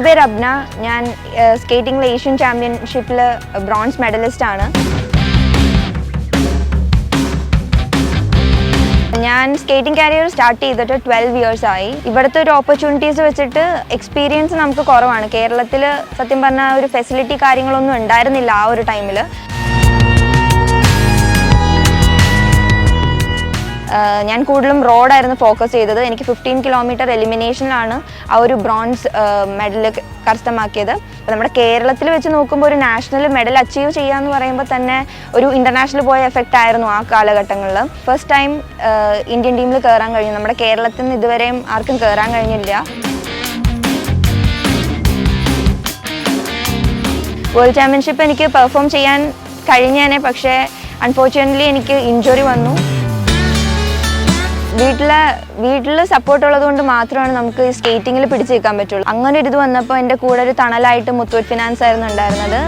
പേര് അബ്ന. ഞാൻ സ്കേറ്റിംഗിൽ ഏഷ്യൻ ചാമ്പ്യൻഷിപ്പിൽ ബ്രോൺസ് മെഡലിസ്റ്റ് ആണ്. ഞാൻ സ്കേറ്റിംഗ് കരിയർ സ്റ്റാർട്ട് ചെയ്തിട്ട് 12 ഇയേഴ്സ് ആയി. ഇവിടുത്തെ ഒരു ഓപ്പർച്യൂണിറ്റീസ് വെച്ചിട്ട് എക്സ്പീരിയൻസ് നമുക്ക് കുറവാണ്. കേരളത്തിൽ സത്യം പറഞ്ഞാൽ ഒരു ഫെസിലിറ്റി കാര്യങ്ങളൊന്നും ഉണ്ടായിരുന്നില്ല ആ ഒരു ടൈമിൽ. ഞാൻ കൂടുതലും റോഡായിരുന്നു ഫോക്കസ് ചെയ്തത്. എനിക്ക് 15 കിലോമീറ്റർ എലിമിനേഷനിലാണ് ആ ഒരു ബ്രോൺസ് മെഡൽ കരസ്ഥമാക്കിയത്. അപ്പോൾ നമ്മുടെ കേരളത്തിൽ വെച്ച് നോക്കുമ്പോൾ ഒരു നാഷണൽ മെഡൽ അച്ചീവ് ചെയ്യുക എന്ന് പറയുമ്പോൾ തന്നെ ഒരു ഇൻ്റർനാഷണൽ പോയ എഫക്റ്റ് ആയിരുന്നു ആ കാലഘട്ടങ്ങളിൽ. ഫസ്റ്റ് ടൈം ഇന്ത്യൻ ടീമിൽ കയറാൻ കഴിഞ്ഞു. നമ്മുടെ കേരളത്തിൽ നിന്ന് ഇതുവരെയും ആർക്കും കയറാൻ കഴിഞ്ഞില്ല. വേൾഡ് ചാമ്പ്യൻഷിപ്പ് എനിക്ക് പെർഫോം ചെയ്യാൻ കഴിഞ്ഞേനെ, പക്ഷേ അൺഫോർച്യുനേറ്റ്ലി എനിക്ക് ഇഞ്ചുറി വന്നു. വീട്ടിൽ സപ്പോർട്ട് ഉള്ളത് കൊണ്ട് മാത്രമാണ് നമുക്ക് സ്കേറ്റിങ്ങിൽ പിടിച്ചു നിൽക്കാൻ പറ്റുള്ളൂ. അങ്ങനെ ഒരു ഇത് വന്നപ്പോൾ എൻ്റെ കൂടെ ഒരു തണലായിട്ട് മുത്തൂറ്റ് ഫിനാൻസ് ആയിരുന്നു ഉണ്ടായിരുന്നത്.